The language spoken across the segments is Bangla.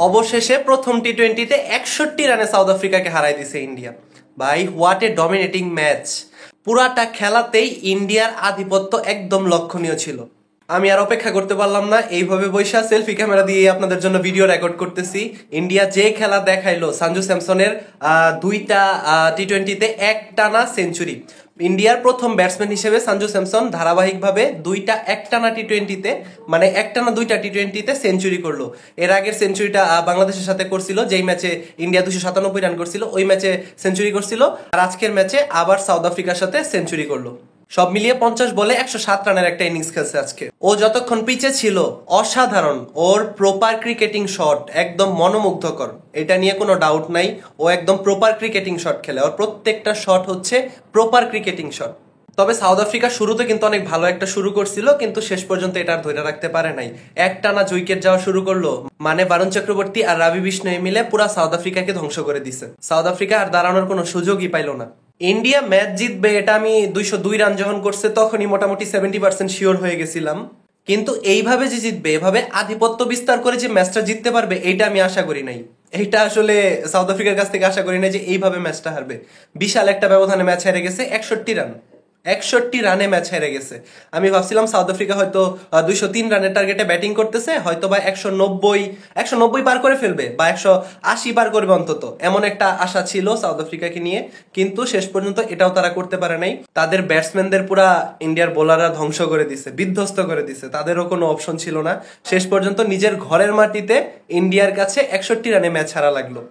অবশেষে প্রথম টি-20তে 61 রানে সাউথ আফ্রিকাকে হারাই দিছে ইন্ডিয়া। ভাই হোয়াট এ ডমিনেটিং ম্যাচ। পুরাটা খেলাতেই ইন্ডিয়ার আধিপত্য একদম লক্ষণীয় ছিল। আমি আর অপেক্ষা করতে পারলাম না, এইভাবে বৈশা সেলফি ক্যামেরা দিয়ে আপনাদের জন্য ভিডিও রেকর্ড করতেছি। ইন্ডিয়া যে খেলা দেখাইলো, সঞ্জু স্যামসনের দুইটা টি-20তে একটানা সেঞ্চুরি। ইন্ডিয়ার প্রথম ব্যাটসম্যান হিসেবে সঞ্জু স্যামসন ধারাবাহিকভাবে দুইটা একটানা টি-20তে, মানে একটানা দুইটা টি-20তে সেঞ্চুরি করলো। এর আগের সেঞ্চুরিটা বাংলাদেশের সাথে করছিল, যেই ম্যাচে ইন্ডিয়া 297 রান করছিল, ওই ম্যাচে সেঞ্চুরি করছিল। আর আজকের ম্যাচে আবার সাউথ আফ্রিকার সাথে সেঞ্চুরি করলো। সব মিলিয়ে 50 বলে 107 রানের একটা ইনিংস খেলছে আজকে। ও যতক্ষণ পিচে ছিল অসাধারণ, ওর প্রপার ক্রিকেটিং শট একদম মনোমুগ্ধকর, এটা নিয়ে কোনো ডাউট নাই। ও একদম প্রপার ক্রিকেটিং শট খেলে, ওর প্রত্যেকটা শট হচ্ছে প্রপার ক্রিকেটিং শট। তবে সাউথ আফ্রিকা শুরুতে কিন্তু অনেক ভালো একটা শুরু করছিল, কিন্তু শেষ পর্যন্ত এটা আর ধরে রাখতে পারে নাই। একটানা উইকেট যাওয়া শুরু করলো, মানে বারুণ চক্রবর্তী আর রাবি বিষ্ণয় মিলে পুরা সাউথ আফ্রিকাকে ধ্বংস করে দিছে। সাউথ আফ্রিকা আর দাঁড়ানোর কোনো সুযোগই পাইল না। ইন্ডিয়া ম্যাচ জিতবে এটা আমি 202 রান যখন করছে তখনই মোটামুটি 70% শিওর হয়ে গেছিলাম। কিন্তু এইভাবে যে জিতবে, এভাবে আধিপত্য বিস্তার করে যে ম্যাচটা জিততে পারবে, এইটা আমি আশা করি নাই। এইটা আসলে সাউথ আফ্রিকার কাছ থেকে আশা করি নাই যে এইভাবে ম্যাচটা হারবে। বিশাল একটা ব্যবধানে ম্যাচ হেরে গেছে, 61 রান। 61 রানে ম্যাচ হেরে গেছে। আমি ভাবছিলাম সাউথ আফ্রিকা হয়তো 203 রানের টার্গেটে ব্যাটিং করতেছে, হয়তো বা 190 পার করে ফেলবে বা 180 পার করবে অন্তত, এমন একটা আশা ছিল সাউথ আফ্রিকাকে নিয়ে। কিন্তু শেষ পর্যন্ত এটাও তারা করতে পারে নাই। তাদের ব্যাটসম্যানদের পুরা ইন্ডিয়ার বোলাররা ধ্বংস করে দিছে, বিধ্বস্ত করে দিছে। তাদেরও কোনো অপশন ছিল না। শেষ পর্যন্ত নিজের ঘরের মাটিতে ইন্ডিয়ার কাছে 61 রানে ম্যাচ হারা লাগলো।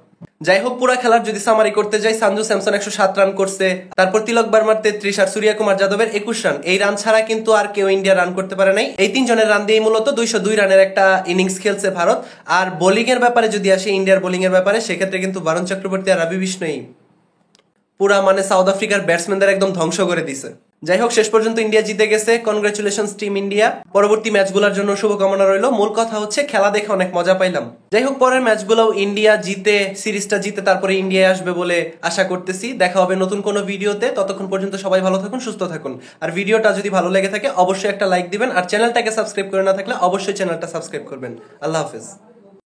যাই হোক, পুরা খেলার যদি সামারি করতে যাই, সঞ্জু স্যামসন 107 রান করছে, তারপর তিলক বার্মার 33 আর সূর্য কুমার যাদবের 21 রান। এই রান ছাড়া কিন্তু আর কেউ ইন্ডিয়া রান করতে পারে নাই। এই তিনজনের রান দিয়ে মূলত 202 রানের একটা ইনিংস খেলছে ভারত। আর বোলিং এর ব্যাপারে যদি আসে, ইন্ডিয়ার বোলিং এর ব্যাপারে, সেক্ষেত্রে কিন্তু বারুণ চক্রবর্তী আর রাবি বিষ্ণয় পুরা মানে সাউথ আফ্রিকার ব্যাটসম্যানদের একদম ধ্বংস করে দিছে। যাই হোক, শেষ পর্যন্ত ইন্ডিয়া জিতে গেছে। Congratulations team India. পরবর্তী ম্যাচগুলোর জন্য শুভকামনা রইল। মূল কথা হচ্ছে খেলা দেখে অনেক মজা পাইলাম। যাই হোক, পরের ম্যাচগুলোও ইন্ডিয়া জিতে, সিরিজটা জিতে তারপরে ইন্ডিয়া আসবে বলে আশা করতেছি। দেখা হবে নতুন কোনো ভিডিওতে। ততক্ষণ পর্যন্ত সবাই ভালো থাকুন, সুস্থ থাকুন। আর ভিডিওটা যদি ভালো লেগে থাকে অবশ্যই একটা লাইক দিবেন, আর চ্যানেলটাকে সাবস্ক্রাইব করে না থাকলে অবশ্যই চ্যানেলটা সাবস্ক্রাইব করবেন। আল্লাহ হাফেজ।